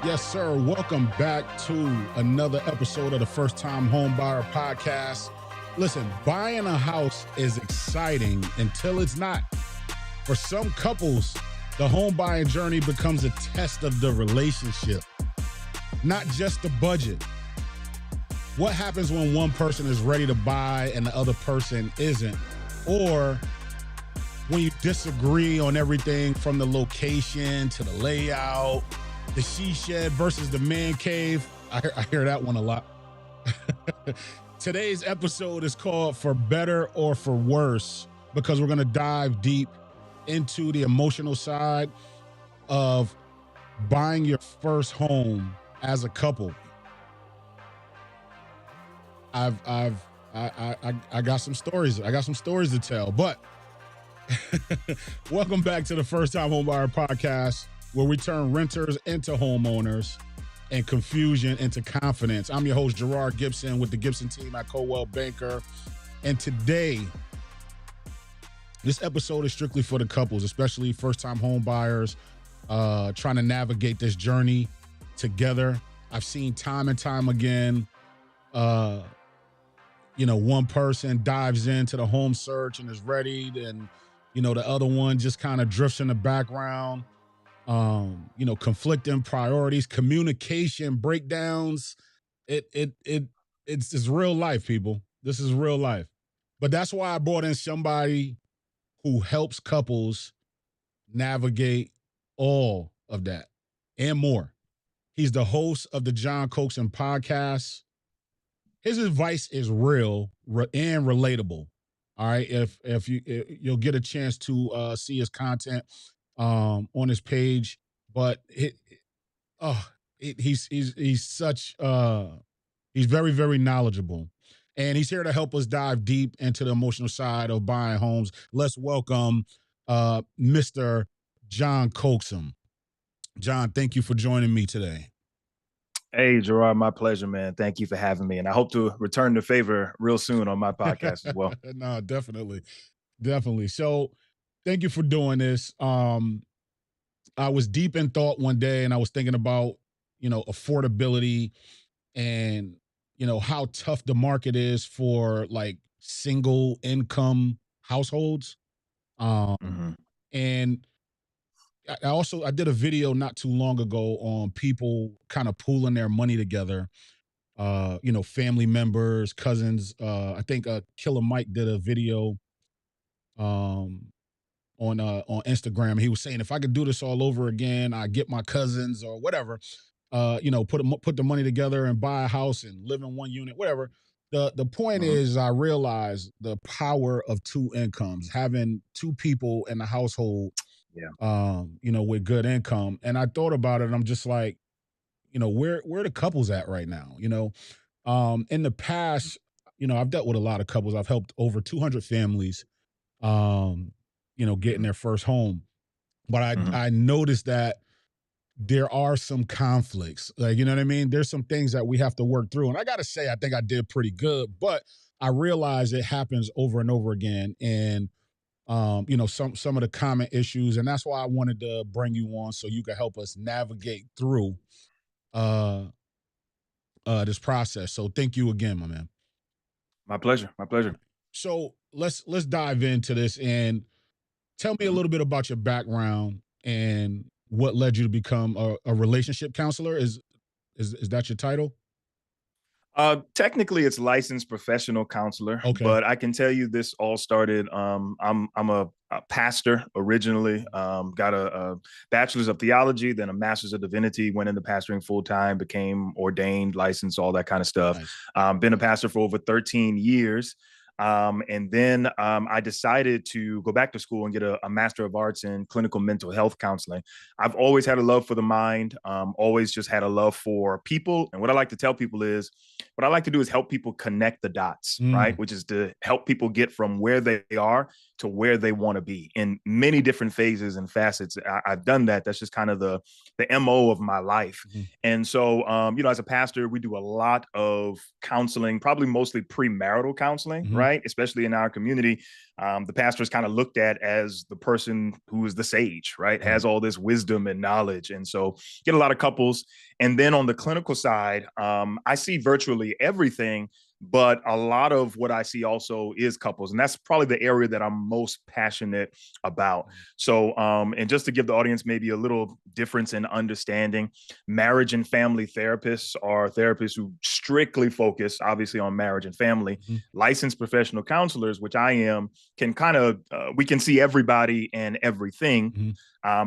Yes, sir. Welcome back to another episode of the First Time Homebuyer Podcast. Listen, buying a house is exciting until it's not. For some couples, the home buying journey becomes a test of the relationship, not just the budget. What happens when one person is ready to buy and the other person isn't? Or when you disagree on everything from the location to the layout, the she shed versus the man cave. I hear that one a lot. Today's episode is called For Better or For Worse, because we're going to dive deep into the emotional side of buying your first home as a couple. I got some stories. I got some stories to tell, but welcome back to the First Time Homebuyer Podcast, where we turn renters into homeowners and confusion into confidence. I'm your host, Gerard Gibson, with the Gibson team at Coldwell Banker. And today, this episode is strictly for the couples, especially first-time home buyers trying to navigate this journey together. I've seen time and time again, one person dives into the home search and is ready, and, the other one just kind of drifts in the background. Conflicting priorities, communication breakdowns. It's real life, people. This is real life. But that's why I brought in somebody who helps couples navigate all of that and more. He's the host of the John Coaxom Podcast. His advice is real and relatable. All right. If you'll get a chance to see his content on his page, but he's very, very knowledgeable, and he's here to help us dive deep into the emotional side of buying homes. Let's welcome Mr. John Coaxom. John, thank you for joining me today. Hey, Gerard, my pleasure, man. Thank you for having me. And I hope to return the favor real soon on my podcast as well. No, definitely. So thank you for doing this. I was deep in thought one day, and I was thinking about, affordability and, how tough the market is for like single income households. And I did a video not too long ago on people kind of pooling their money together. Family members, cousins. I think Killer Mike did a video on Instagram. He was saying, if I could do this all over again, I get my cousins or whatever, put the money together and buy a house and live in one unit, whatever. The point is, I realized the power of two incomes, having two people in the household, with good income. And I thought about it, and I'm just like, where the couples at right now? In the past, I've dealt with a lot of couples. I've helped over 200 families, getting their first home. But I noticed that there are some conflicts. Like, you know what I mean? There's some things that we have to work through. And I got to say, I think I did pretty good, but I realize it happens over and over again. And, some of the common issues. And that's why I wanted to bring you on, so you can help us navigate through this process. So thank you again, my man. My pleasure. So let's dive into this and tell me a little bit about your background and what led you to become a relationship counselor. Is that your title? Technically, it's licensed professional counselor, Okay. But I can tell you this all started. I'm a pastor originally. Got a bachelor's of theology, then a master's of divinity. Went into pastoring full time, became ordained, licensed, all that kind of stuff. Nice. Been a pastor for over 13 years. And then I decided to go back to school and get a Master of Arts in clinical mental health counseling. I've always had a love for the mind, always just had a love for people. And what I like to tell people is, what I like to do is help people connect the dots, right? Which is to help people get from where they are to where they want to be in many different phases and facets. I've done that. That's just kind of the MO of my life. Mm-hmm. And so, as a pastor, we do a lot of counseling, probably mostly premarital counseling, Mm-hmm. right? Especially in our community. The pastor is kind of looked at as the person who is the sage, right? Has all this wisdom and knowledge. And so get a lot of couples. And then on the clinical side, I see virtually everything, but a lot of what I see also is couples. And that's probably the area that I'm most passionate about. So, and just to give the audience maybe a little difference in understanding, marriage and family therapists are therapists who strictly focus, obviously, on marriage and family. Mm-hmm. Licensed professional counselors, which I am, can kind of, we can see everybody and everything. Mm-hmm.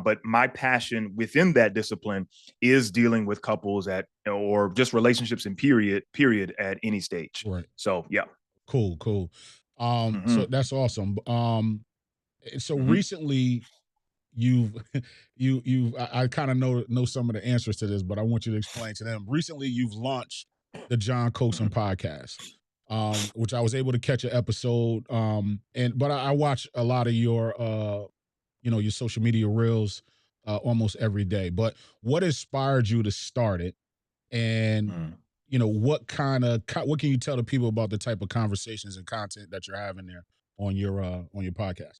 But my passion within that discipline is dealing with couples or just relationships in period at any stage. Right. So, yeah. Cool. So that's awesome. So recently you've I kind of know some of the answers to this, but I want you to explain to them. Recently you've launched the John Coaxom Podcast, which I was able to catch an episode. But I watch a lot of your your social media reels almost every day. But what inspired you to start it? And what can you tell the people about the type of conversations and content that you're having there on your podcast?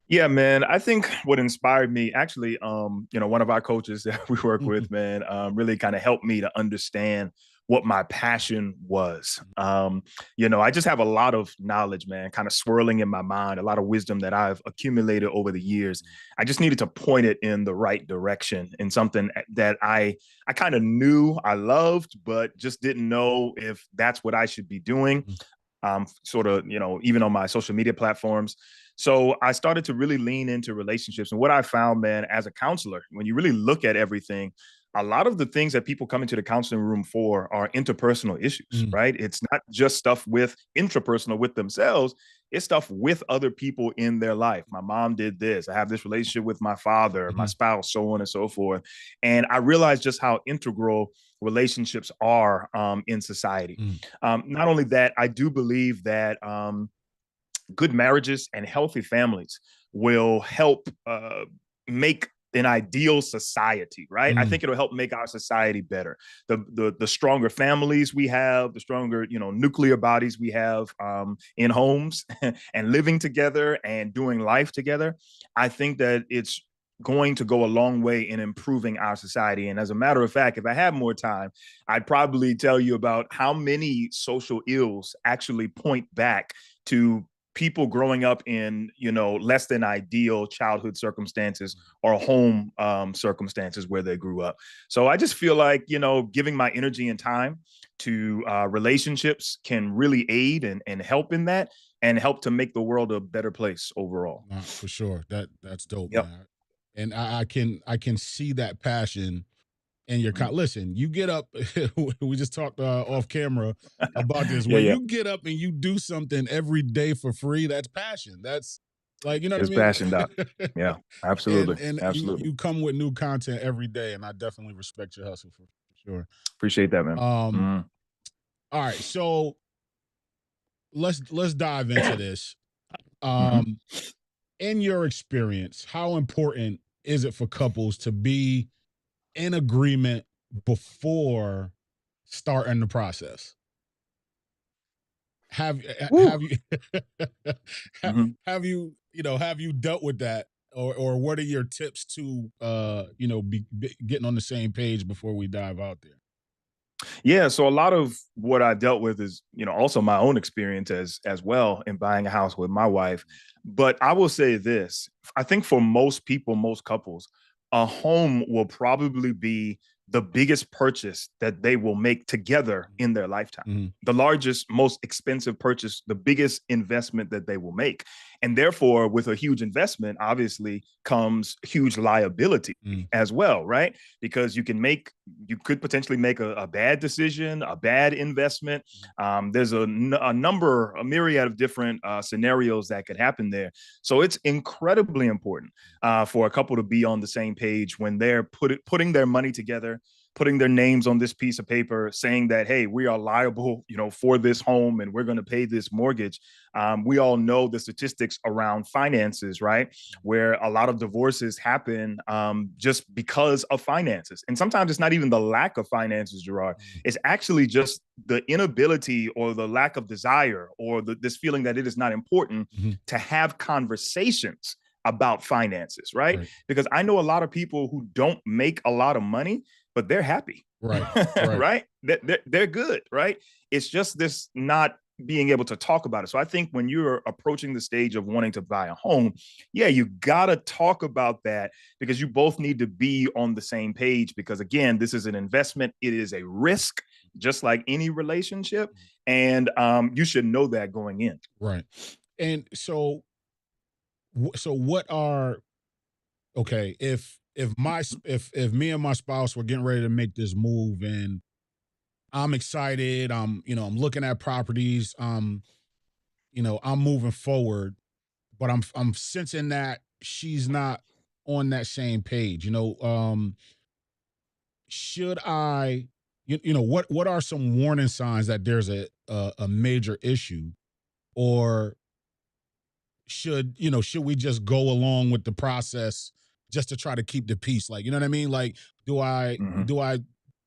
Yeah, man. I think what inspired me, actually, one of our coaches that we work with, man, really kind of helped me to understand what my passion was. I just have a lot of knowledge, man, kind of swirling in my mind, a lot of wisdom that I've accumulated over the years. I just needed to point it in the right direction, in something that I kind of knew I loved, but just didn't know if that's what I should be doing. Sort of, even on my social media platforms. So I started to really lean into relationships. And what I found, man, as a counselor, when you really look at everything, a lot of the things that people come into the counseling room for are interpersonal issues, right? It's not just stuff intrapersonal with themselves. It's stuff with other people in their life. My mom did this. I have this relationship with my father, my spouse, so on and so forth. And I realized just how integral relationships are in society. Not only that, I do believe that good marriages and healthy families will help make an ideal society, right? I think it'll help make our society better. The stronger families we have, the stronger, nuclear bodies we have in homes and living together and doing life together. I think that it's going to go a long way in improving our society. And as a matter of fact, if I had more time, I'd probably tell you about how many social ills actually point back to people growing up in, less than ideal childhood circumstances or home circumstances where they grew up. So I just feel like, giving my energy and time to relationships can really aid and help in that, and help to make the world a better place overall. For sure. That's dope, Yep. man. And I can see that passion in your listen, you get up, we just talked off camera about this. When you get up and you do something every day for free, that's passion. That's like, you know what I mean? Passion, Doc. Yeah, absolutely. and absolutely. You come with new content every day, and I definitely respect your hustle for sure. Appreciate that, man. All right, so let's dive into this. In your experience, how important is it for couples to be in agreement before starting the process? Have you have you dealt with that, or what are your tips to be getting on the same page before we dive out there? Yeah, so a lot of what I dealt with is, also my own experience as well in buying a house with my wife. But I will say this, I think for most people, most couples, a home will probably be the biggest purchase that they will make together in their lifetime. The largest, most expensive purchase, the biggest investment that they will make. And therefore, with a huge investment, obviously comes huge liability as well, right? Because you could potentially make a bad decision, a bad investment. There's a myriad of different scenarios that could happen there. So it's incredibly important for a couple to be on the same page when they're putting their money together, putting their names on this piece of paper saying that, hey, we are liable, for this home and we're going to pay this mortgage. We all know the statistics around finances, right? Where a lot of divorces happen just because of finances. And sometimes it's not even the lack of finances, Gerard. It's actually just the inability or the lack of desire or this feeling that it is not important to have conversations about finances, right? Because I know a lot of people who don't make a lot of money, but they're happy, right? They're good, right? It's just this not being able to talk about it. So I think when you're approaching the stage of wanting to buy a home, you gotta talk about that, because you both need to be on the same page, because again, this is an investment. It is a risk, just like any relationship. And you should know that going in. Right. And so what are, okay, if me and my spouse were getting ready to make this move and I'm excited, I'm looking at properties, I'm moving forward, but I'm sensing that she's not on that same page, should I, what are some warning signs that there's a major issue, or should we just go along with the process just to try to keep the peace? Like, you know what I mean? Like, do I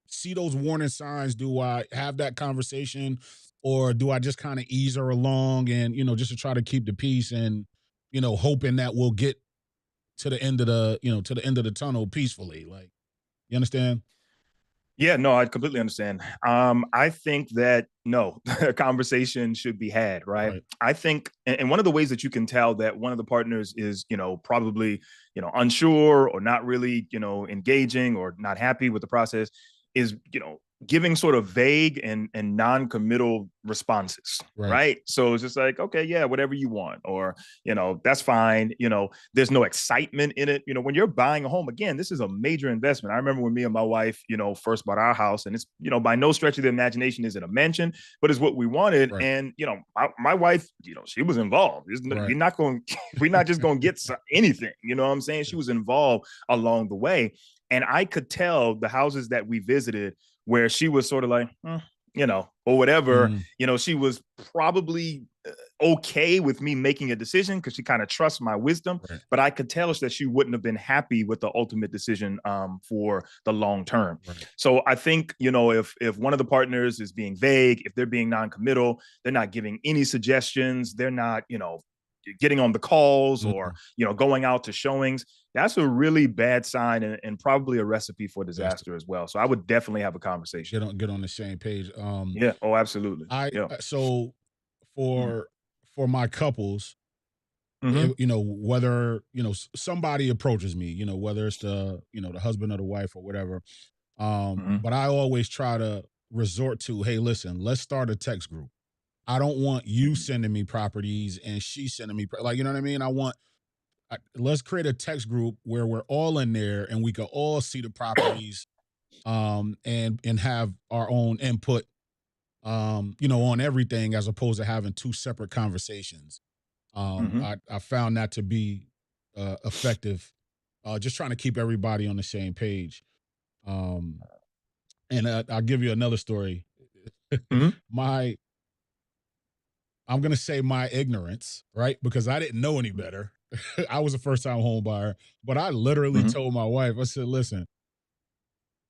see those warning signs? Do I have that conversation, or do I just kind of ease her along and, just to try to keep the peace and, hoping that we'll get to the end of the tunnel peacefully? Like, you understand? Yeah, no, I completely understand. I think that no, a conversation should be had, right? I think, and one of the ways that you can tell that one of the partners is, probably, unsure or not really, engaging or not happy with the process is, giving sort of vague and non-committal responses, right? So it's just like, okay, yeah, whatever you want, or, that's fine. There's no excitement in it. When you're buying a home, again, this is a major investment. I remember when me and my wife, first bought our house, and it's, by no stretch of the imagination is it a mansion, but it's what we wanted. And, my wife, she was involved. We're not just going to get anything, you know what I'm saying? She was involved along the way. And I could tell the houses that we visited where she was sort of like, or whatever, she was probably okay with me making a decision because she kind of trusts my wisdom. But I could tell that she wouldn't have been happy with the ultimate decision for the long term. So I think, if one of the partners is being vague, if they're being non-committal, they're not giving any suggestions, they're not, getting on the calls or, going out to showings, that's a really bad sign and probably a recipe for disaster as well. So I would definitely have a conversation. Get on the same page. Yeah. Oh, absolutely. So for my couples, whether, somebody approaches me, whether it's the husband or the wife or whatever. But I always try to resort to, hey, listen, let's start a text group. I don't want you sending me properties and she sending me, like, you know what I mean? Let's create a text group where we're all in there and we can all see the properties, and have our own input, on everything, as opposed to having two separate conversations. I found that to be effective, just trying to keep everybody on the same page. And I'll give you another story. I'm going to say my ignorance, right? Because I didn't know any better. I was a first time home buyer, but I literally told my wife, I said, listen,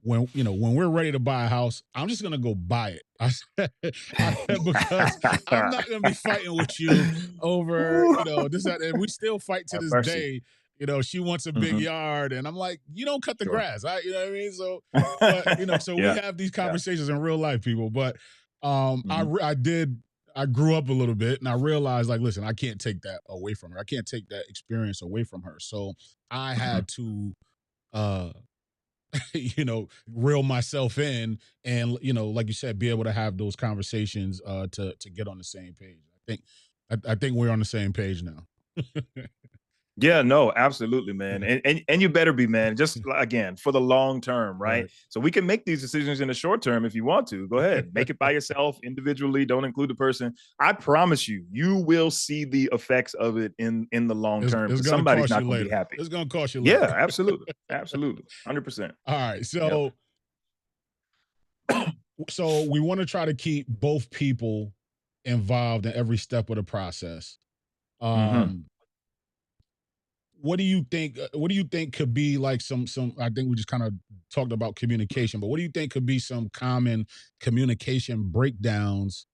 when we're ready to buy a house, I'm just going to go buy it. I said, because I'm not going to be fighting with you over, this, that, and we still fight to this day. She wants a big yard and I'm like, you don't cut the grass. You know what I mean? So, but, so we have these conversations in real life, people, but, I grew up a little bit and I realized, like, listen, I can't take that away from her. I can't take that experience away from her. So I had to, reel myself in and, like you said, be able to have those conversations, to get on the same page. I think we're on the same page now. Yeah, no, absolutely, man. And you better be, man, just again, for the long term, right? So we can make these decisions in the short term if you want to. Go ahead, make it by yourself individually. Don't include the person. I promise you, you will see the effects of it in the long term. Somebody's not going to be happy. It's going to cost you later. Yeah, absolutely. Absolutely. 100%. All right. So So we want to try to keep both people involved in every step of the process. Mm-hmm. Um, what do you think? What do you think could be like some? I think we just kind of talked about communication, but what do you think could be some common communication breakdowns?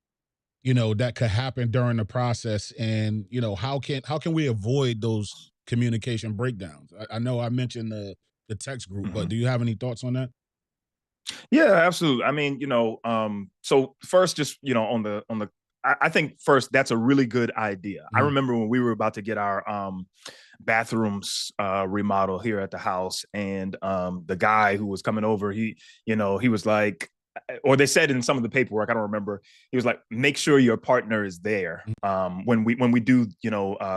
That could happen during the process, and how can we avoid those communication breakdowns? I know I mentioned the text group, but Mm-hmm. do you have any thoughts on that? Yeah, absolutely. I mean, so first, just I think first that's a really good idea. I Mhm. remember when we were about to get our bathrooms remodel here at the house, and the guy who was coming over, he was like, or they said in some of the paperwork, I don't remember. He was like, make sure your partner is there when we do,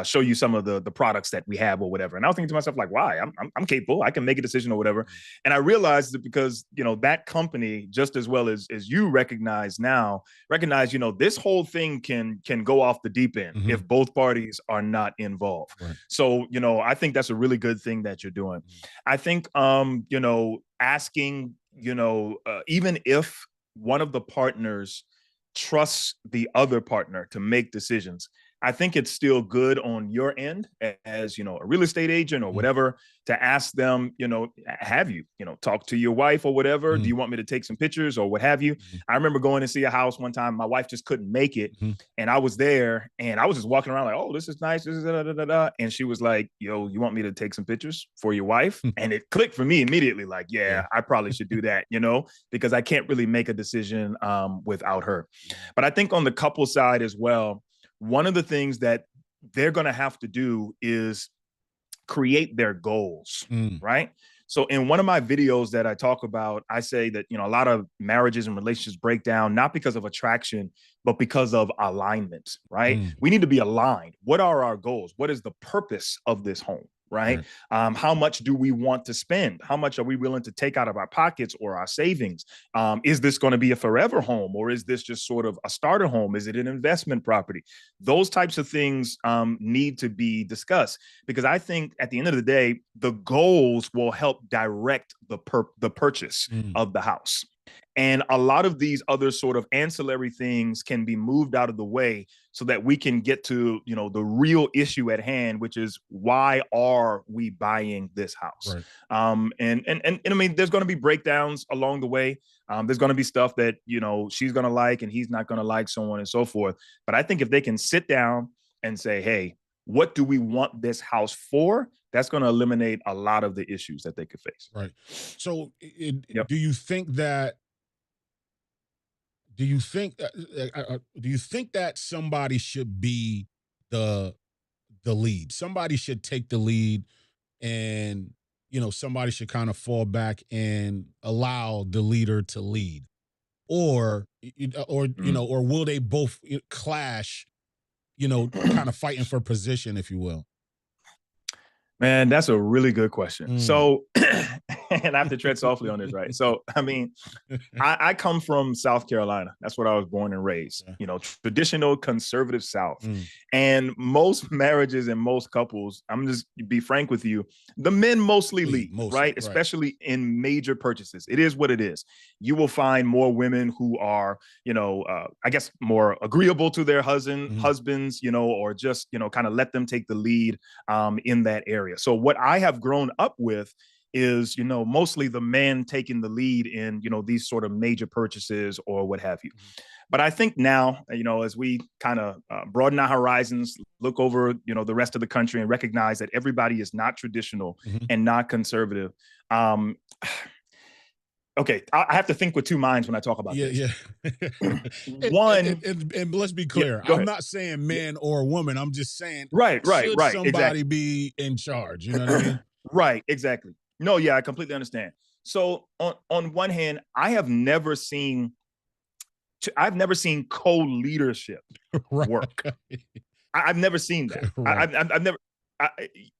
show you some of the products that we have or whatever. And I was thinking to myself, like, why? I'm capable. I can make a decision or whatever. And I realized that because that company, just as well as you recognize, this whole thing can go off the deep end Mhm. if both parties are not involved. Right. So I think that's a really good thing that you're doing. I think asking, even if one of the partners trusts the other partner to make decisions, I think it's still good on your end as, a real estate agent or Mhm. whatever, to ask them, have you, talk to your wife or whatever. Do Mhm. you want me to take some pictures or what have you? Mhm. I remember going to see a house one time. My wife just couldn't make it. Mhm. And I was there and I was just walking around like, oh, this is nice. This is da, da, da, da. And she was like, yo, you want me to take some pictures for your wife? And it clicked for me immediately. Like, Yeah. yeah, I probably should do that, because I can't really make a decision without her. But I think on the couple side as well, one of the things that they're going to have to do is create their goals, Mm. right? So in one of my videos that I talk about, I say that, a lot of marriages and relationships break down, not because of attraction, but because of alignment, right? Mm. We need to be aligned. What are our goals? What is the purpose of this home? Right? Right. How much do we want to spend? How much are we willing to take out of our pockets or our savings? Is this going to be a forever home, or is this just sort of a starter home? Is it an investment property? Those types of things need to be discussed, because I think at the end of the day, the goals will help direct the purchase Mm. of the house. And a lot of these other sort of ancillary things can be moved out of the way so that we can get to, the real issue at hand, which is, why are we buying this house? Right. And I mean, there's going to be breakdowns along the way. There's going to be stuff that, she's going to like and he's not going to like, so on and so forth. But I think if they can sit down and say, hey, what do we want this house for? That's going to eliminate a lot of the issues that they could face. Right. So, Yep. do you think that? Do you think that somebody should be the the lead? Somebody should take the lead, and somebody should kind of fall back and allow the leader to lead, or will they both clash? Kind of fighting for position, if you will. Man, that's a really good question. Mm. So, and I have to tread softly on this, right? So, I mean, I come from South Carolina. That's where I was born and raised, Yeah. Traditional conservative South. Mm. And most marriages and most couples, I'm just be frank with you, the men mostly lead, Mostly, right? right. Especially in major purchases. It is what it is. You will find more women who are, I guess, more agreeable to their husbands, or just, kind of let them take the lead in that area. So what I have grown up with is, mostly the man taking the lead in, these sort of major purchases or what have you. But I think now, as we kind of broaden our horizons, look over, the rest of the country and recognize that everybody is not traditional Mhm. and not conservative. Okay, I have to think with two minds when I talk about Yeah, this. yeah. One, And let's be yeah, clear. go I'm ahead. not saying Yeah. man or woman. I'm just saying, Right, should exactly. somebody be in charge? You know what I mean? Right, exactly. No, yeah, I completely understand. So on one hand, I've never seen co-leadership Right. work. I've never seen that. Right. I've never.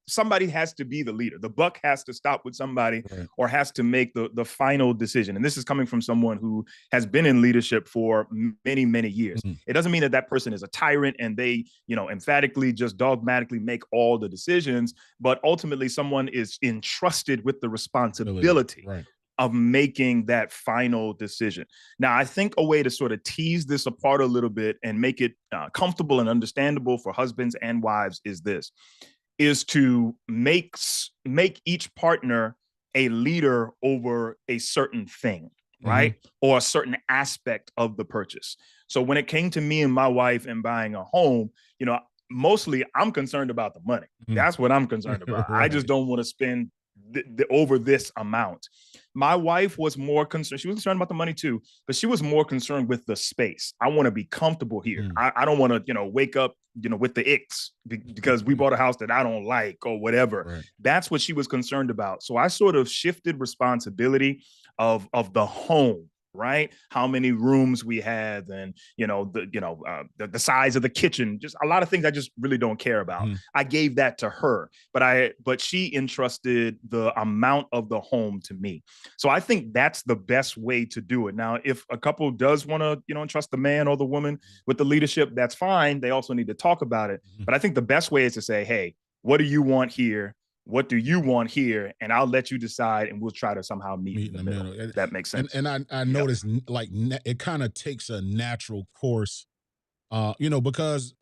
Somebody has to be the leader. The buck has to stop with somebody, Right. or has to make the final decision. And this is coming from someone who has been in leadership for many, many years. Mhm. It doesn't mean that that person is a tyrant and they, emphatically just dogmatically make all the decisions, but ultimately someone is entrusted with the responsibility Right. of making that final decision. Now, I think a way to sort of tease this apart a little bit and make it comfortable and understandable for husbands and wives is to make each partner a leader over a certain thing, right? Or a certain aspect of the purchase. So when it came to me and my wife and buying a home, mostly I'm concerned about the money. That's what I'm concerned about. Right. I just don't want to spend over this amount. My wife was more concerned. She was concerned about the money too, but she was more concerned with the space. I want to be comfortable here. I don't want to, wake up, with the icks because we bought a house that I don't like or whatever. Right. That's what she was concerned about. So I sort of shifted responsibility of the home. Right, how many rooms we had, and the size of the kitchen, just a lot of things I just really don't care about. I gave that to her, but she entrusted the amount of the home to me. So I think that's the best way to do it. Now, if a couple does want to entrust the man or the woman with the leadership, that's fine. They also need to talk about it. But I think the best way is to say, hey, what do you want here? What do you want here? And I'll let you decide, and we'll try to somehow meet in the middle. That makes sense. And I noticed it kind of takes a natural course, because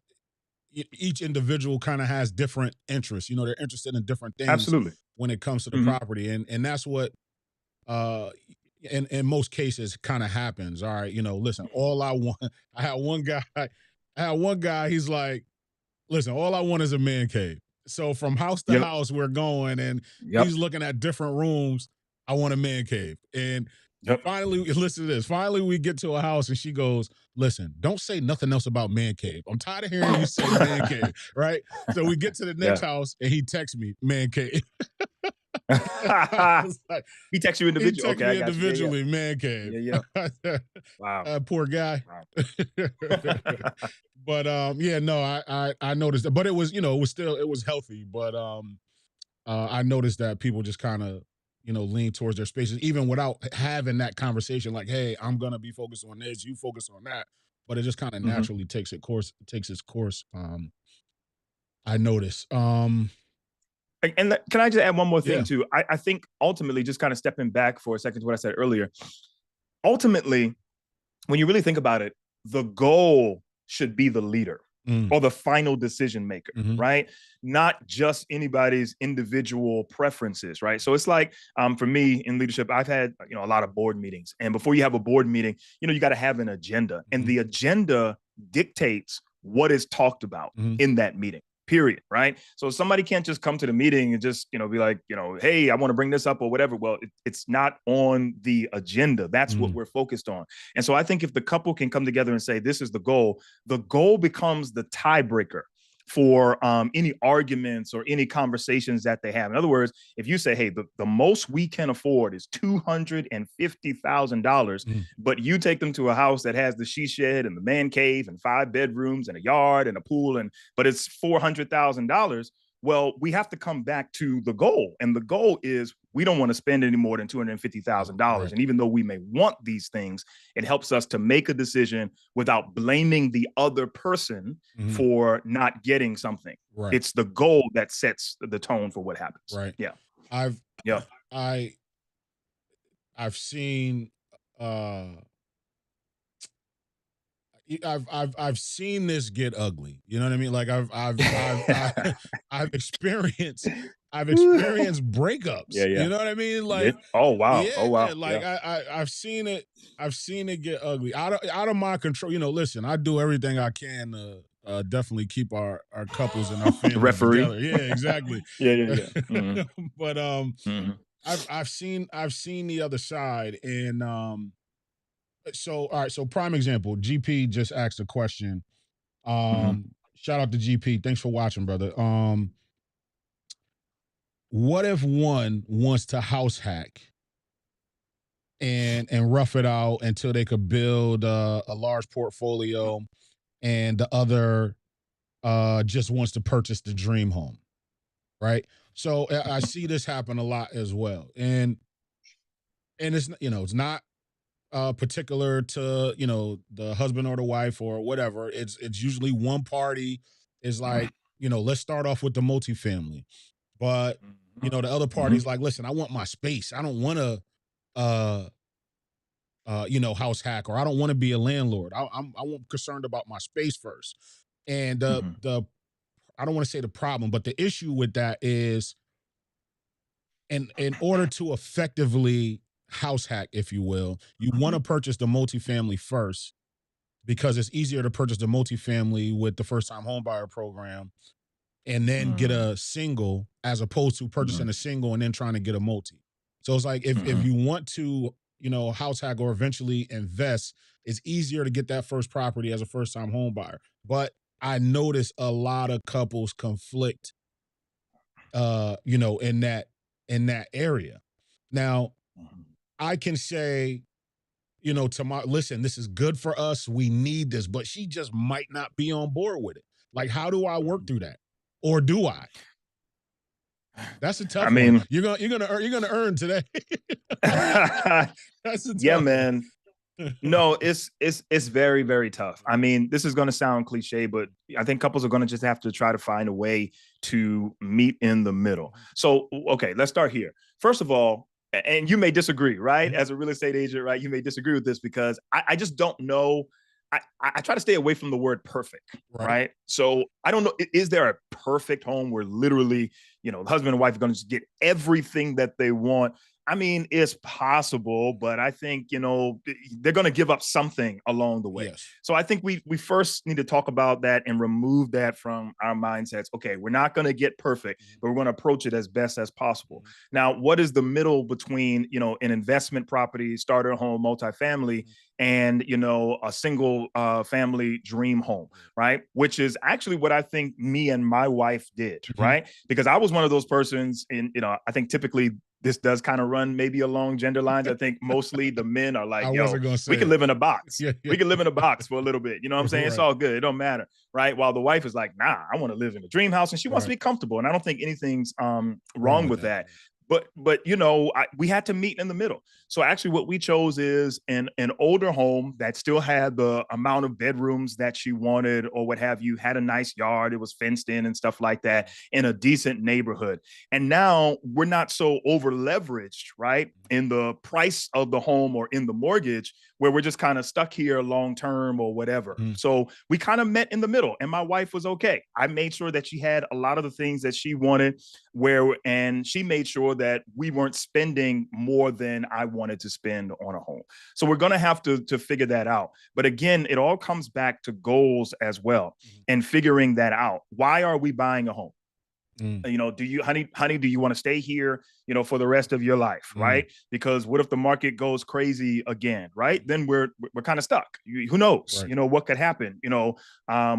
each individual kind of has different interests. They're interested in different things. Absolutely. When it comes to the property. And that's what, in most cases kind of happens. All right. Listen, all I want, I had one guy, he's like, listen, all I want is a man cave. So from house to house, we're going, and he's looking at different rooms. I want a man cave. And finally, listen to this. Finally, we get to a house, and she goes, listen, don't say nothing else about man cave. I'm tired of hearing you say man cave, right? So we get to the next house, and he texts me, man cave. Like, he texts you individually. He texts me individually, man cave. Yeah. Wow. Poor guy. Wow. But I noticed that. But it was, it was healthy. But I noticed that people just kind of, lean towards their spaces, even without having that conversation. Like, hey, I'm gonna be focused on this, you focus on that. But it just kind of naturally takes its course. I noticed. And can I just add one more thing too? I think ultimately, just kind of stepping back for a second to what I said earlier, ultimately, when you really think about it, the goal should be the leader or the final decision maker, right? Not just anybody's individual preferences, right? So it's like, for me in leadership, I've had, a lot of board meetings. And before you have a board meeting, you got to have an agenda. And the agenda dictates what is talked about in that meeting. Period. Right. So somebody can't just come to the meeting and just, be like, hey, I want to bring this up or whatever. Well, it's not on the agenda. That's what we're focused on. And so I think if the couple can come together and say, this is the goal becomes the tiebreaker for any arguments or any conversations that they have. In other words, if you say, hey, the most we can afford is $250,000, but you take them to a house that has the she shed and the man cave and 5 bedrooms and a yard and a pool, but it's $400,000. Well, we have to come back to the goal. And the goal is we don't want to spend any more than $250,000. Right. And even though we may want these things, it helps us to make a decision without blaming the other person for not getting something. Right. It's the goal that sets the tone for what happens. Right. Yeah. I've seen I've seen this get ugly. You know what I mean? Like I've experienced breakups. Yeah. You know what I mean? Like, oh wow. Like I've seen it get ugly out of my control. Listen, I do everything I can to definitely keep our couples and our family referee together. Yeah, exactly. Yeah. But I've seen the other side, and so all right. So prime example, GP just asked a question. Shout out to GP. Thanks for watching, brother. What if one wants to house hack and rough it out until they could build a large portfolio, and the other just wants to purchase the dream home, right? So I see this happen a lot as well, and it's it's not particular to the husband or the wife or whatever. It's usually one party is like, let's start off with the multifamily, but the other party's like, listen, I want my space. I don't want to uh house hack, or I don't want to be a landlord. I'm concerned about my space first. And Mhm. the I don't want to say the problem, but the issue with that is, in order to effectively house hack, if you will, you want Mhm. to purchase the multifamily first, because it's easier to purchase the multifamily with the first time homebuyer program and then get Mm. a single, as opposed to purchasing Mhm. a single and then trying to get a multi. So it's like, if Mhm. you want to, house hack or eventually invest, it's easier to get that first property as a first time home buyer. But I notice a lot of couples conflict, in that area. Now, Mhm. I can say, to my listen, this is good for us. We need this, but she just might not be on board with it. Like, how do I work Mhm. through that? Or do I? That's a I tough one. mean, You're gonna earn today. That's a yeah, tough one. man. No, it's very, very tough. I mean, this is going to sound cliche, but I think couples are going to just have to try to find a way to meet in the middle. So, okay, let's start here. First of all, and you may disagree, right? Mhm. As a real estate agent, right? You may disagree with this because I just don't know. I try to stay away from the word perfect, Right. right? So I don't know. Is there a perfect home where literally, the husband and wife are going to just get everything that they want? I mean, it's possible, but I think, they're going to give up something along the way. Yes. So I think we first need to talk about that and remove that from our mindsets. Okay, we're not going to get perfect, Mhm. but we're going to approach it as best as possible. Mhm. Now, what is the middle between, an investment property, starter home, multifamily, Mhm. and, a single family dream home, right? Which is actually what I think me and my wife did, Mhm. right? Because I was one of those persons I think typically this does kind of run maybe along gender lines. I think mostly the men are I like, yo, wasn't gonna we say can it. live in a box. Yeah, yeah. We can live in a box for a little bit. You know what I'm saying? It's Right. all good. It don't matter. Right. While the wife is like, nah, I want to live in a dream house and she wants to Right. be comfortable. And I don't think anything's Wrong wrong with with that. that. But we had to meet in the middle. So actually what we chose is an older home that still had the amount of bedrooms that she wanted or what have you, had a nice yard, it was fenced in and stuff like that, in a decent neighborhood. And now we're not so over leveraged, right, in the price of the home or in the mortgage, where we're just kind of stuck here long term or whatever. Mhm. So we kind of met in the middle, and my wife was okay. I made sure that she had a lot of the things that she wanted, and she made sure that we weren't spending more than I wanted to spend on a home. So we're going to have to figure that out. But again, it all comes back to goals as well, Mhm. and figuring that out. Why are we buying a home? Mm. Do you, honey, do you want to stay here, for the rest of your life, Mm. right? Because what if the market goes crazy again, right? Mhm. Then we're kind of stuck. Who knows, Right. what could happen,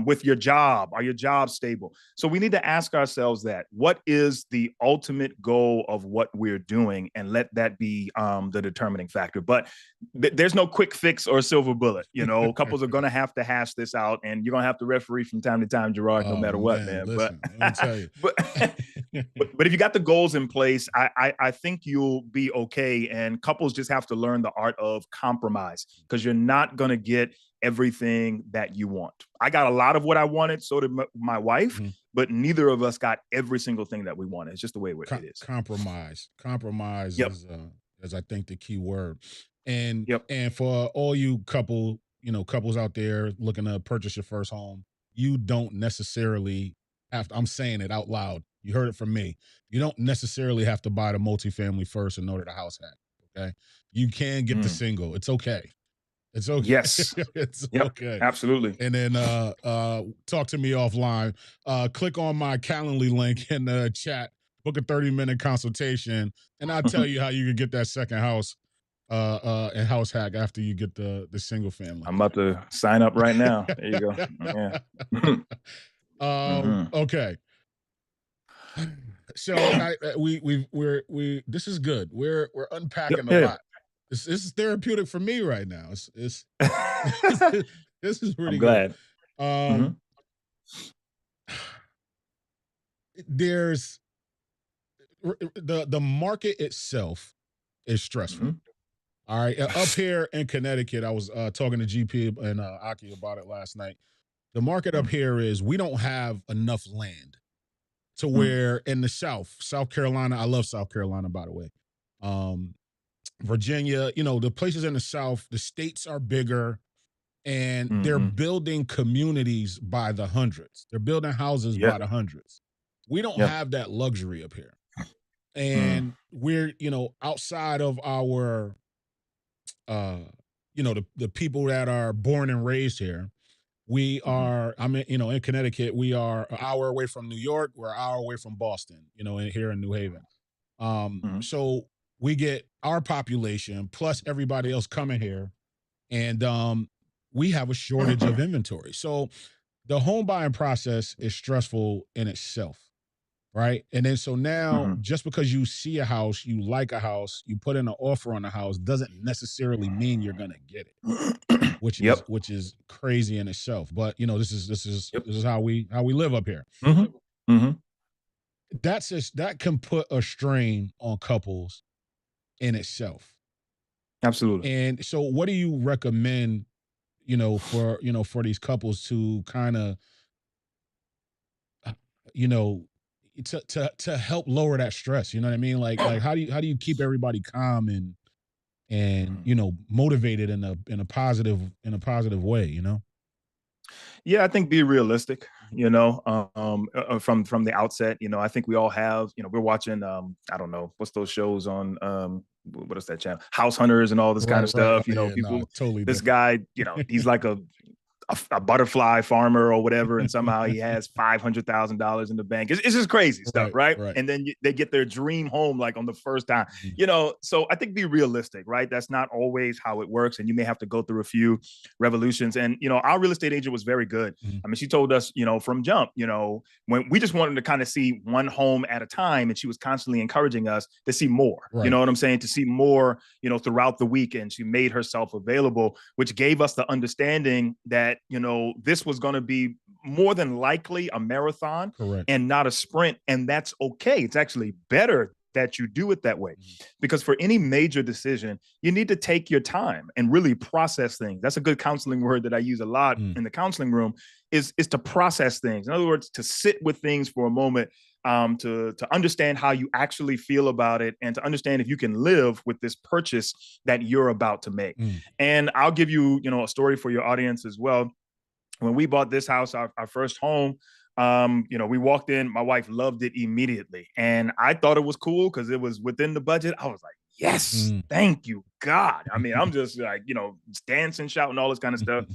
with your job. Are your jobs stable? So we need to ask ourselves that: what is the ultimate goal of what we're doing, and let that be the determining factor. But there's no quick fix or silver bullet. Couples are going to have to hash this out, and you're going to have to referee from time to time, Gerard, no Oh matter what, man, man. But listen, let me tell you. but but if you got the goals in place, I think you'll be okay. And couples just have to learn the art of compromise, because you're not going to get everything that you want. I got a lot of what I wanted, so did my wife, Mhm. but neither of us got every single thing that we wanted. It's just the way it is. Compromise Yep. is I think the key word. And Yep. and for all you couples out there looking to purchase your first home, you don't necessarily have to, I'm saying it out loud. You heard it from me. You don't necessarily have to buy the multifamily first in order to house hack. Okay. You can get the Mm. single. It's okay. It's okay. Yes. It's Yep. okay. Absolutely. And then talk to me offline. Click on my Calendly link in the chat, book a 30-minute consultation, and I'll tell you how you can get that second house and house hack after you get the single family. I'm about to sign up right now. There you go. Yeah. Hmm. Okay. So we this is good. We're Yep. unpacking a Yeah. lot. This is therapeutic for me right now. It's this is I'm pretty good. glad. Hmm. Um there's the market itself is stressful. Hmm. All right, up here in Connecticut, I was talking to GP and Aki about it last night. The market up here is, we don't have enough land to Mm. where in the South Carolina. I love South Carolina, by the way. Um, Virginia, the places in the South, the states are bigger and they're Hmm. building communities by the hundreds. They're building houses Yeah. by the hundreds. We don't Yeah. have that luxury up here. Mm. And we're, outside of our uh the people that are born and raised here. We Hmm. are, in Connecticut, we are an hour away from New York, we're an hour away from Boston, here in New Haven. Hmm. So we get our population plus everybody else coming here, and we have a shortage of inventory. So the home buying process is stressful in itself, right? And then so now, Hmm. just because you see a house, you like a house, you put in an offer on a house, doesn't necessarily mean you're gonna get it, which is Yep. which is crazy in itself. But Yep. this is how we live up here. Hmm. Hmm. That can put a strain on couples in itself. Absolutely. And so what do you recommend, for these couples to kind of you know to help lower that stress? You know what I mean? Like how do you keep everybody calm and motivated in a positive way, Yeah, I think be realistic, from the outset. I think we all have, we're watching, I don't know, what's those shows on, what is that channel? House Hunters and all this kind Right, of right. Oh, stuff. yeah, no, People, totally this different. guy, he's like a butterfly farmer or whatever, and somehow he has $500,000 in the bank. It's just crazy stuff, Right, right? right. And then they get their dream home like on the first time, Mhm. So I think be realistic, right? That's not always how it works, and you may have to go through a few revolutions. And our real estate agent was very good. Mhm. I mean, she told us, from jump, when we just wanted to kind of see one home at a time, and she was constantly encouraging us to see more. You Right. know what I'm saying? To see more, throughout the weekend. She made herself available, which gave us the understanding that this was going to be more than likely a marathon Correct. and not a sprint. And that's okay. It's actually better that you do it that way. Mhm. Because for any major decision, you need to take your time and really process things. That's a good counseling word that I use a lot Mm. in the counseling room is to process things. In other words, to sit with things for a moment, to understand how you actually feel about it, and to understand if you can live with this purchase that you're about to make. Mm. And I'll give you, a story for your audience as well. When we bought this house, our first home, we walked in, my wife loved it immediately. And I thought it was cool because it was within the budget. I was like, yes, Mm. thank you, God. I mean, I'm just like, dancing, shouting, all this kind of stuff.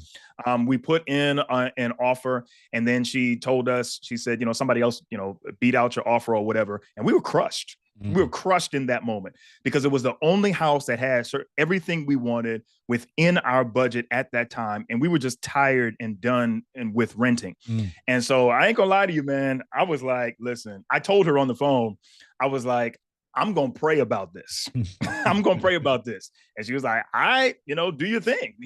We put in an offer, and then she told us, she said, somebody else, beat out your offer or whatever. And we were crushed. We were Mm. crushed in that moment because it was the only house that had everything we wanted within our budget at that time. And we were just tired and done and with renting. Mm. And so I ain't gonna lie to you, man. I was like, listen, I told her on the phone, I was like, I'm gonna pray about this. I'm gonna pray about this. And she was like, all right, do your thing,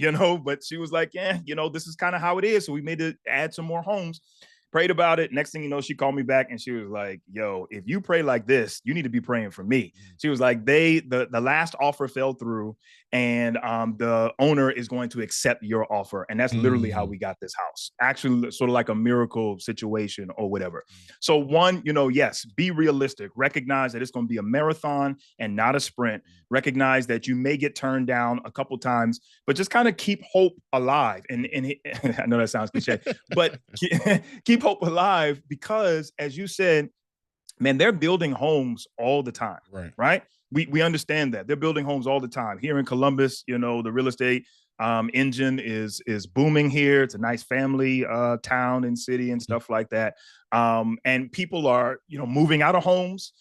but she was like, yeah, this is kind of how it is. So we made to add some more homes, prayed about it. Next thing you know, she called me back and she was like, yo, if you pray like this, you need to be praying for me. She was like, the last offer fell through, and the owner is going to accept your offer. And that's literally how Mm. we got this house. Actually, sort of like a miracle situation or whatever. So one, yes, be realistic. Recognize that it's going to be a marathon and not a sprint. Recognize that you may get turned down a couple times, but just kind of keep hope alive. And I know that sounds cliche, but keep hope alive, because as you said, man, they're building homes all the time, Right. right? We understand that they're building homes all the time here in Columbus. The real estate engine is booming here. It's a nice family town and city and Mm. stuff like that. And people are moving out of homes.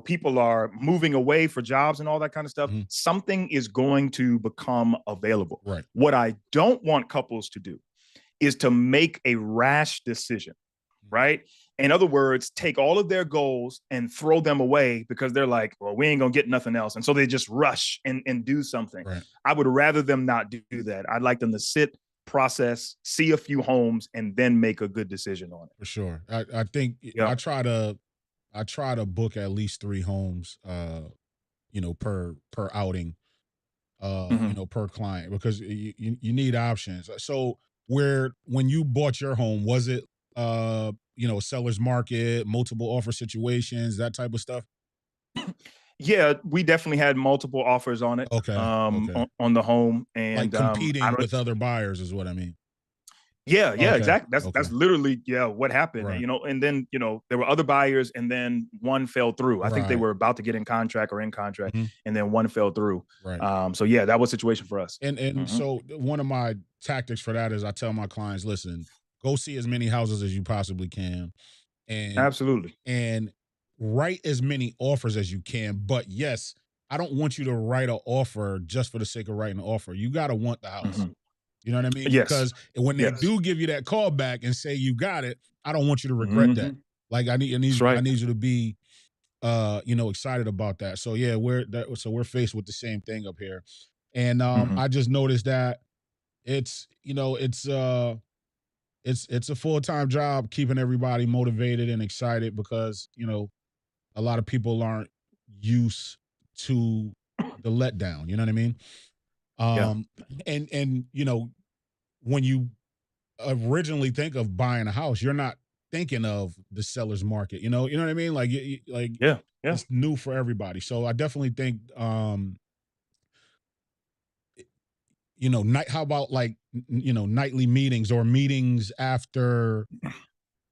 People are moving away for jobs and all that kind of stuff. Mhm. Something is going to become available. Right. What I don't want couples to do is to make a rash decision, right? In other words, take all of their goals and throw them away because they're like, well, we ain't gonna get nothing else. And so they just rush and do something. Right. I would rather them not do that. I'd like them to sit, process, see a few homes, and then make a good decision on it. For sure. I think Yeah. I try to book at least 3 homes, per outing, Mhm. per client, because you need options. So when you bought your home, was it seller's market, multiple offer situations, that type of stuff? Yeah, we definitely had multiple offers on it, Okay. Okay. on the home, Like and I competing don't. with other buyers is what I mean. Yeah, yeah, Okay. exactly. That's Okay. literally, yeah, what happened. Right. And then there were other buyers, and then one fell through. I think they Right. were about to get in contract or in contract, Mhm. and then one fell through. Right. So yeah, that was a situation for us. And Hmm. so one of my tactics for that is I tell my clients, listen, go see as many houses as you possibly can, and Absolutely. and write as many offers as you can. But yes, I don't want you to write an offer just for the sake of writing an offer. You got to want the house. Hmm. You know what I mean? Yes. Because when they Yes. do give you that call back and say you got it, I don't want you to regret that. Hmm. Like That's I right. need you to be excited about that. So yeah, we're faced with the same thing up here. And Hmm. I just noticed that it's it's a full-time job keeping everybody motivated and excited because, a lot of people aren't used to the letdown, you know what I mean? Yeah. Um and when you originally think of buying a house, you're not thinking of the seller's market, you know what I mean? Like like Yeah. Yeah. it's new for everybody. So I definitely think night how about like nightly meetings or meetings after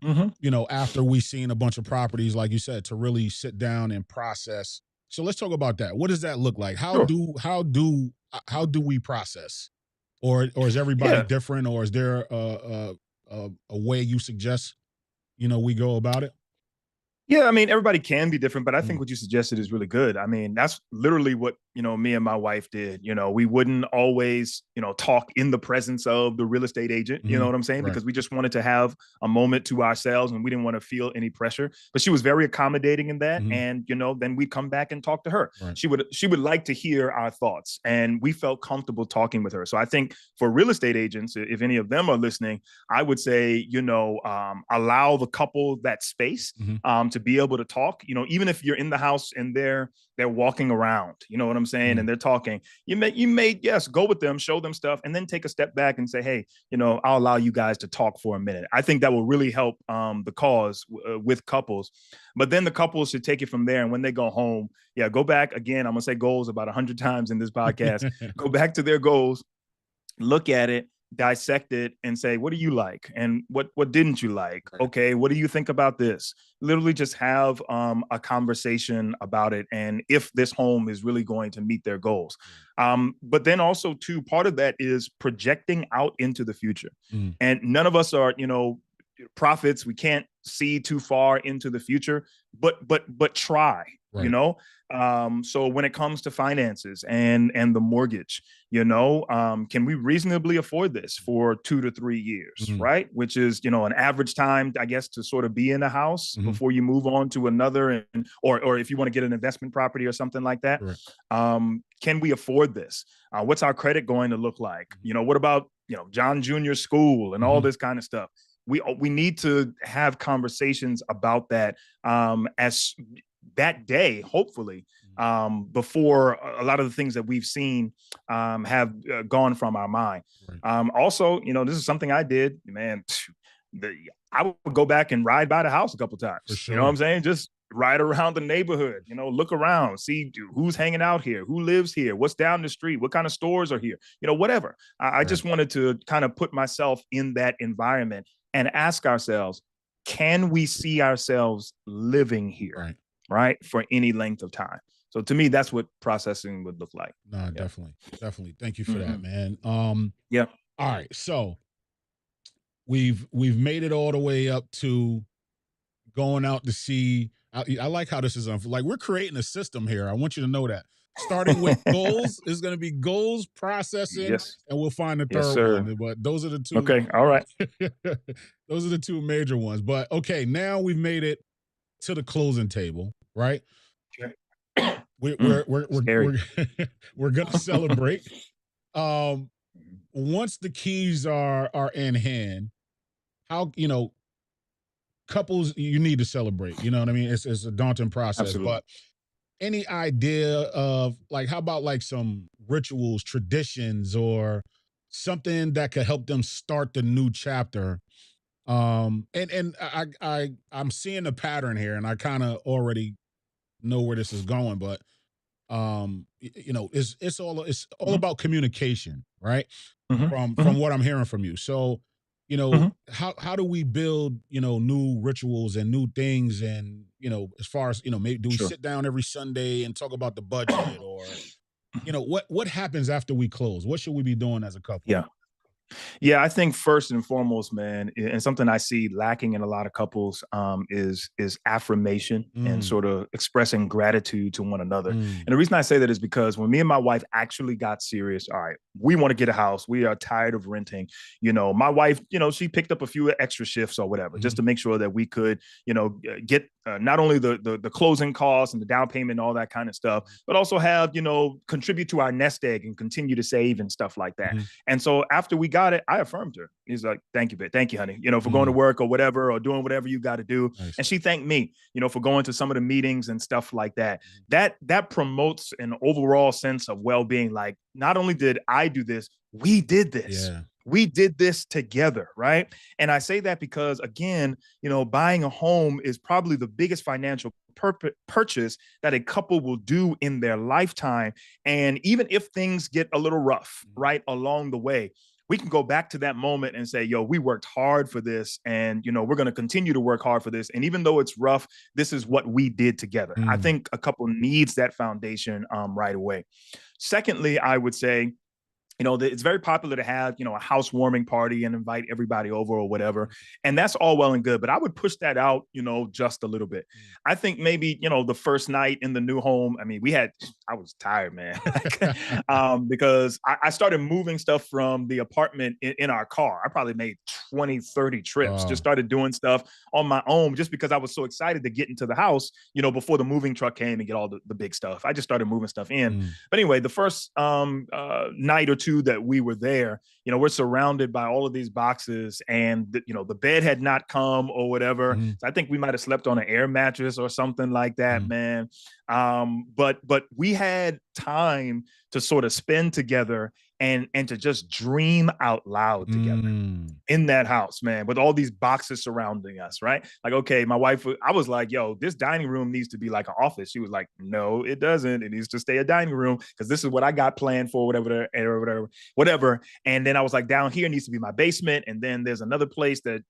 Hmm. after we've seen a bunch of properties, like you said, to really sit down and process. So let's talk about that. What does that look like? Sure. How do we process? Or is everybody Yeah. different? Or is there a way you suggest we go about it? Yeah, I mean, everybody can be different, but I think Mm, what you suggested is really good. I mean, that's literally what, me and my wife did. We wouldn't always, talk in the presence of the real estate agent, you know mhm, what I'm saying? right. Because we just wanted to have a moment to ourselves and we didn't want to feel any pressure. But she was very accommodating in that. Mhm, And, then we'd come back and talk to her. right. She would like to hear our thoughts. And we felt comfortable talking with her. So I think for real estate agents, if any of them are listening, I would say, allow the couple that space Mhm, to be able to talk. Even if you're in the house and they're walking around, you know what I'm saying, mhm, and they're talking, you may yes go with them, show them stuff, and then take a step back and say, hey, I'll allow you guys to talk for a minute. I think that will really help the cause with couples. But then the couples should take it from there, and when they go home, yeah, go back again. I'm gonna say goals about 100 times in this podcast. Go back to their goals, look at it, dissect it, and say, what do you like and what didn't you like? right. Okay, what do you think about this? Literally just have a conversation about it, and if this home is really going to meet their goals. But then also too, part of that is projecting out into the future. Mm, And none of us are prophets. We can't see too far into the future, but try, you right. know so when it comes to finances and the mortgage, can we reasonably afford this for 2 to 3 years, Mhm, right? Which is, an average time, I guess, to sort of be in a house mhm, before you move on to another, or if you want to get an investment property or something like that. right. Can we afford this? What's our credit going to look like? Mhm, What about, John Jr. school and all mhm, this kind of stuff? We need to have conversations about that, as that day, hopefully, mhm, before a lot of the things that we've seen have gone from our mind. right. Also, this is something I did, man. The, I would go back and ride by the house a couple For times. You know what sure. I'm saying? Just ride around the neighborhood, look around, see who's hanging out here, who lives here, what's down the street, what kind of stores are here, whatever. I Right. just wanted to kind of put myself in that environment and ask ourselves, can we see ourselves living here, Right. right, for any length of time? So to me, that's what processing would look like. No, Yeah. definitely. Definitely. Thank you for that, Hmm. man. Yeah. All right. So we've made it all the way up to going out to see. I like how this is like we're creating a system here. I want you to know that. Starting with goals is going to be goals, processing, Yes. and we'll find the Yes, third sir. one. But those are the two. Okay. All right. Those are the two major ones. But okay, now we've made it to the closing table, right? Okay. We're Mm, we're we're we're, scary. we're, we're gonna celebrate. Um, once the keys are in hand, how couples you need to celebrate. You know what I mean? It's a daunting process, Absolutely. but any idea of like how about like some rituals, traditions, or something that could help them start the new chapter? And I'm seeing a pattern here, and I kind of already know where this is going, but it's all Mhm, about communication, right? mhm, From mhm, what I'm hearing from you. So, mhm. how do we build, new rituals and new things, and as far as, maybe do we Sure. sit down every Sunday and talk about the budget, or what happens after we close? What should we be doing as a couple? Yeah. Yeah, I think first and foremost, man, and something I see lacking in a lot of couples is affirmation and Mm, sort of expressing gratitude to one another. mm, And the reason I say that is because when me and my wife actually got serious, all right, we want to get a house. We are tired of renting. My wife, she picked up a few extra shifts or whatever just mhm, to make sure that we could, get not only the closing costs and the down payment and all that kind of stuff, but also have contribute to our nest egg and continue to save and stuff like that. mhm, And so after we got it, I affirmed her. He's like, "Thank you, babe. Thank you, honey. For going to mm, work or whatever, or doing whatever you got to do." nice. And she thanked me, for going to some of the meetings and stuff like that. Mhm. That promotes an overall sense of well-being. Like, not only did I do this, we did this. Yeah. We did this together, right? And I say that because, again, buying a home is probably the biggest financial purchase that a couple will do in their lifetime. And even if things get a little rough, Mhm. right, along the way, we can go back to that moment and say, yo, we worked hard for this. And, we're going to continue to work hard for this. And even though it's rough, this is what we did together. I Mm, think a couple needs that foundation right away. Secondly, I would say, it's very popular to have, a housewarming party and invite everybody over or whatever. And that's all well and good. But I would push that out, just a little bit. mm. I think maybe, the first night in the new home, I mean, I was tired, man. Because I started moving stuff from the apartment in our car. I probably made 20, 30 trips, just Uh, started doing stuff on my own just because I was so excited to get into the house, before the moving truck came and get all the big stuff. I just started moving stuff in. mm, But anyway, the first night or two that we were there, we're surrounded by all of these boxes, and the bed had not come or whatever. mhm, So I think we might have slept on an air mattress or something like that, mm, man. But we had time to sort of spend together and to just dream out loud together mm. in that house, man, with all these boxes surrounding us, right? Like, okay, my wife, I was like, yo, this dining room needs to be like an office. She was like, no, it doesn't. It needs to stay a dining room because this is what I got planned for, whatever. And then I was like, down here needs to be my basement. And then there's another place that,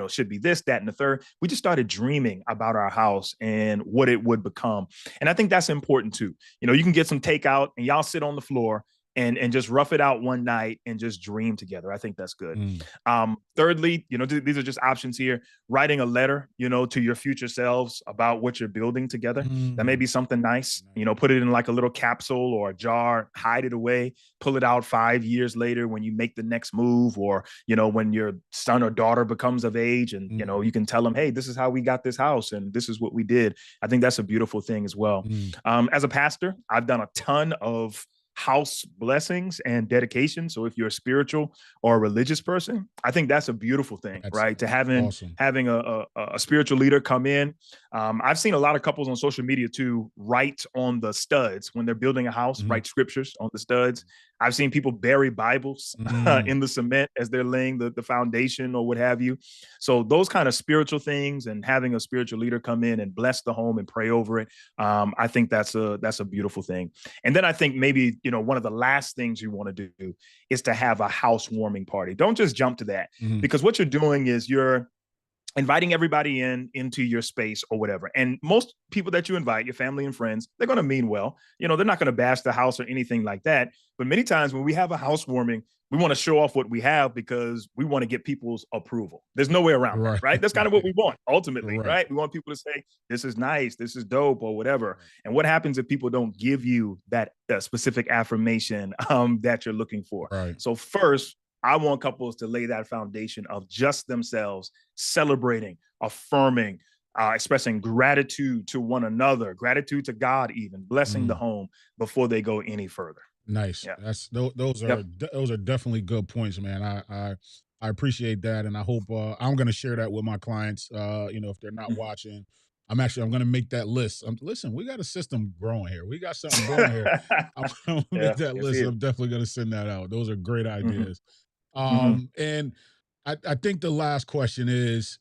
should be this, that, and the third. We just started dreaming about our house and what it would become. And I think that's important too. You can get some takeout and y'all sit on the floor and just rough it out one night and just dream together. I think that's good. Mm, Thirdly, these are just options here. Writing a letter, to your future selves about what you're building together. That may mm. be something nice. Nice. Put it in like a little capsule or a jar, hide it away, pull it out 5 years later when you make the next move, or when your son or daughter becomes of age, and Mm, you can tell them, hey, this is how we got this house and this is what we did. I think that's a beautiful thing as well. mm. As a pastor, I've done a ton of house blessings and dedication. So if you're a spiritual or a religious person, I think that's a beautiful thing, That's right? To having awesome. having a spiritual leader come in. I've seen a lot of couples on social media too write on the studs when they're building a house, Mhm, write scriptures on the studs. I've seen people bury Bibles mm, in the cement as they're laying the foundation or what have you. So those kind of spiritual things and having a spiritual leader come in and bless the home and pray over it, I think that's a beautiful thing. And then I think maybe, one of the last things you want to do is to have a housewarming party. Don't just jump to that, mhm, because what you're doing is you're inviting everybody into your space or whatever. And most people that you invite, your family and friends, they're going to mean well. They're not going to bash the house or anything like that. But many times when we have a housewarming, we want to show off what we have because we want to get people's approval. There's no way around that, right, right? That's kind of what we want ultimately, right, right? We want people to say, this is nice, this is dope, or whatever. right, And what happens if people don't give you that specific affirmation that you're looking for? right. So first, I want couples to lay that foundation of just themselves, celebrating, affirming, expressing gratitude to one another, gratitude to God, even blessing the Mm, home before they go any further. nice. Yeah. Those are Yep. those are definitely good points, man. I appreciate that, and I hope I'm going to share that with my clients. If they're not Mhm. watching, I'm going to make that list. Listen, we got a system growing here. We got something brewing here. I'm going to make Yeah. that Yes, list. he is. I'm definitely going to send that out. Those are great Hmm. ideas. Hmm. And I think the last question is,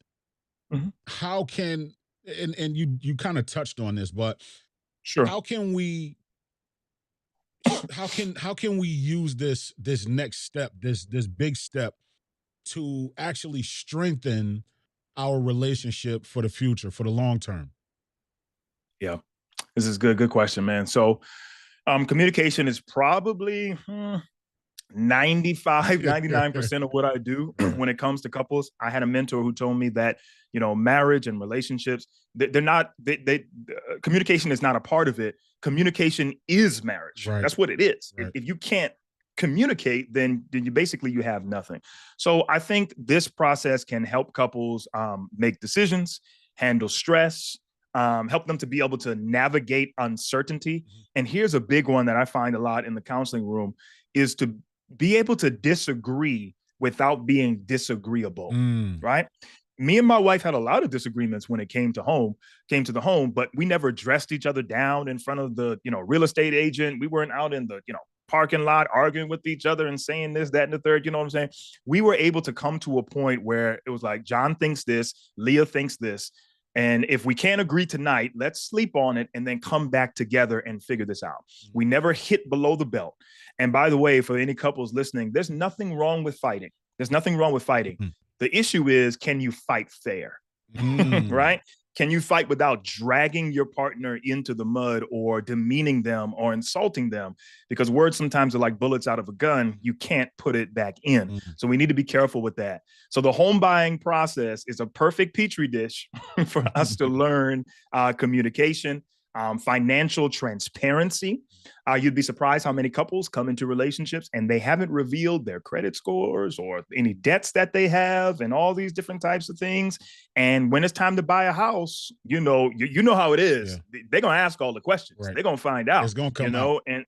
Hmm. how can and you kind of touched on this, but Sure. how can we how can we use this next step, this big step to actually strengthen our relationship for the future, for the long term? Yeah. This is good. Good question, man. So, communication is probably 95, 99% of what I do when it comes to couples. I had a mentor who told me that, marriage and relationships, they're not, communication is not a part of it. Communication is marriage. Right, That's what it is. If, right. if you can't communicate, then you have nothing. So I think this process can help couples make decisions, handle stress, help them to be able to navigate uncertainty. Mhm. And here's a big one that I find a lot in the counseling room is to be able to disagree without being disagreeable, Mm, right? Me and my wife had a lot of disagreements when it came to the home, but we never dressed each other down in front of the, real estate agent. We weren't out in the, parking lot arguing with each other and saying this, that, and the third. You know what I'm saying? We were able to come to a point where it was like, John thinks this, Leah thinks this. And if we can't agree tonight, let's sleep on it and then come back together and figure this out. We never hit below the belt. And by the way, for any couples listening, there's nothing wrong with fighting. There's nothing wrong with fighting. mhm, The issue is, can you fight fair? mm. Right? Can you fight without dragging your partner into the mud or demeaning them or insulting them? Because words sometimes are like bullets out of a gun. You can't put it back in. Mm. So we need to be careful with that. So the home buying process is a perfect petri dish for us to learn communication, financial transparency. You'd be surprised how many couples come into relationships and they haven't revealed their credit scores or any debts that they have and all these different types of things. And when it's time to buy a house, you know how it is. Yeah, They're gonna ask all the questions. right. They're gonna find out, It's gonna come out. and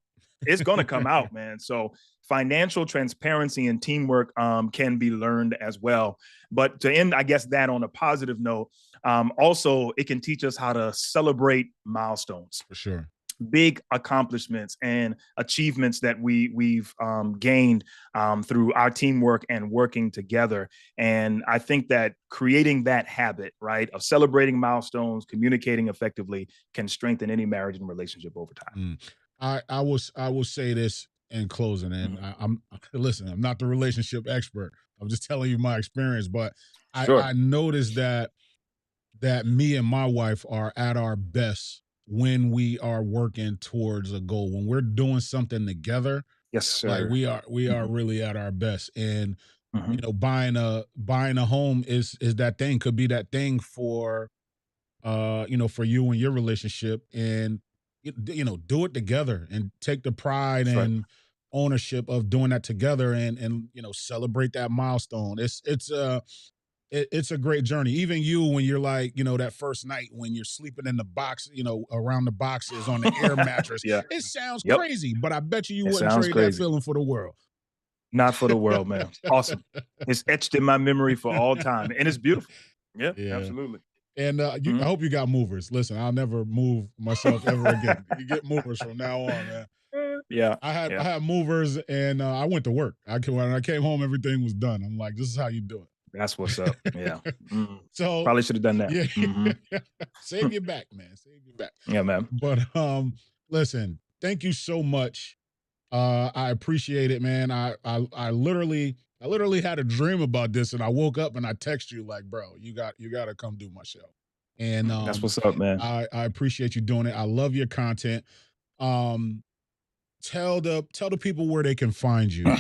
it's gonna come out, man. So financial transparency and teamwork can be learned as well. But to end, I guess, that on a positive note, also it can teach us how to celebrate milestones, For sure. big accomplishments and achievements that we've gained through our teamwork and working together. And I think that creating that habit, right, of celebrating milestones, communicating effectively, can strengthen any marriage and relationship over time. Mm. I will say this in closing, and Mhm. I'm listen. I'm not the relationship expert. I'm just telling you my experience, but Sure. I noticed that me and my wife are at our best when we are working towards a goal. When we're doing something together, Yes, like sir. we are Mhm. really at our best. And Mhm. buying a home is that thing, could be that thing for for you and your relationship. And do it together and take the pride That's right. and ownership of doing that together, and celebrate that milestone. It's a great journey. Even you, when you're like, that first night when you're sleeping in the box, around the boxes on the air mattress. Yeah. It sounds Yep. crazy, but I bet you It wouldn't sounds trade that crazy. feeling for the world. Not for the world, man. Awesome. It's etched in my memory for all time, and it's beautiful. Yeah, Yeah. absolutely. And I Mhm. hope you got movers. Listen, I'll never move myself ever again. You get movers from now on, man. Yeah, I yeah. had movers, and I went to work. When I came home, everything was done. I'm like, this is how you do That's what's up. Yeah. it. Mhm. So Probably should have done that. yeah, Mhm. save your back, man. Save your back. Yeah, man. But listen, thank you so much. I appreciate it, man. I literally had a dream about this, and I woke up and I text you like, bro, you got to come do my show. And That's what's up, man. I appreciate you doing it. I love your content. Um, tell the people where they can find you.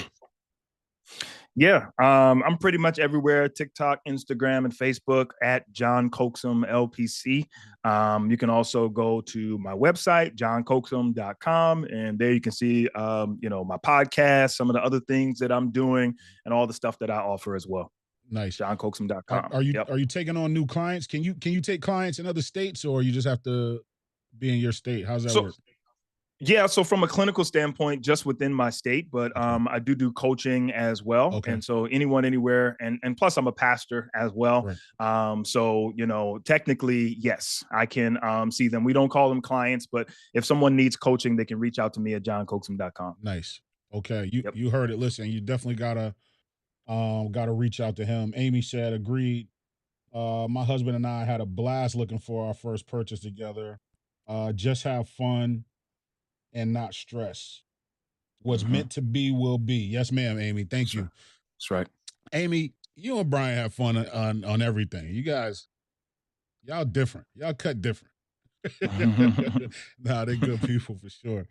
Yeah, I'm pretty much everywhere: TikTok, Instagram, and Facebook at John Coaxom LPC. You can also go to my website, johncoaxom.com, and there you can see, my podcast, some of the other things that I'm doing, and all the stuff that I offer as well. Nice. Are, johncoaxom.com. are you Yep. are you taking on new clients? Can you take clients in other states, or you just have to be in your state? How's that So work? Yeah, so from a clinical standpoint, just within my state, but Okay. I do coaching as well, Okay. and so anyone, anywhere, and plus I'm a pastor as well. Right. So technically, yes, I can see them. We don't call them clients, but if someone needs coaching, they can reach out to me at johncoaxom.com. Nice. Okay. You Yep. you heard it. Listen, you definitely gotta reach out to him. Amy said agreed. My husband and I had a blast looking for our first purchase together. Just have fun and not stress. What's Mhm. meant to be will be. Yes, ma'am, Amy. Thank That's right. you. That's right. Amy, you and Brian have fun on everything. You guys, y'all different. Y'all cut different. Nah, they're good people for sure.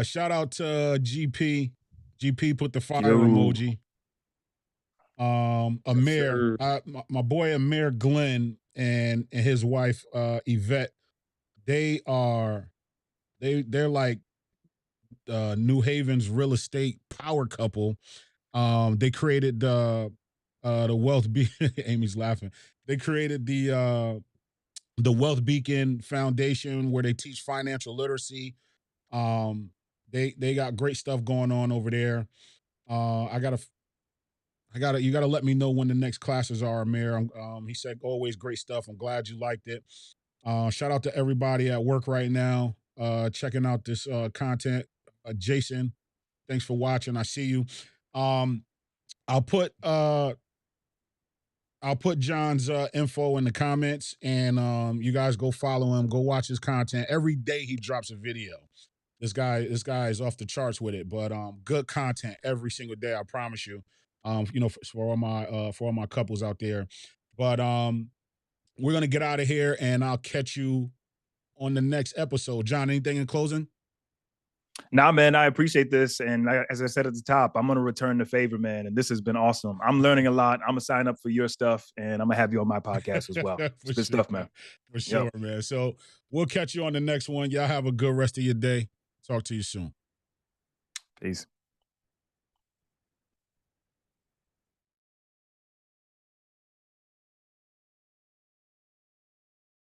Shout out to GP. GP put the fire Yo. emoji. Yes, Amir, sir. my boy Amir Glenn and his wife Yvette, they are they're like New Haven's real estate power couple. They created the Wealth Amy's laughing. They created the Wealth Beacon Foundation where they teach financial literacy. Um, they got great stuff going on over there. I gotta you gotta let me know when the next classes are, Amir. He said always great stuff. I'm glad you liked it. Shout out to everybody at work right now, checking out this content. Jason, thanks for watching. I see you. Um, I'll put uh I'll put John's info in the comments, and you guys go follow him. Go watch his content. Every day he drops a video. This guy is off the charts with it, but good content every single day. I promise you. For all my couples out there, but we're gonna get out of here, and I'll catch you on the next episode. John, anything in closing? Nah, man, I appreciate this. And as I said at the top, I'm going to return the favor, man. And this has been awesome. I'm learning a lot. I'm going to sign up for your stuff and I'm going to have you on my podcast as well. It's For good sure, stuff, man. for Yep. sure, man. So we'll catch you on the next one. Y'all have a good rest of your day. Talk to you soon. Peace.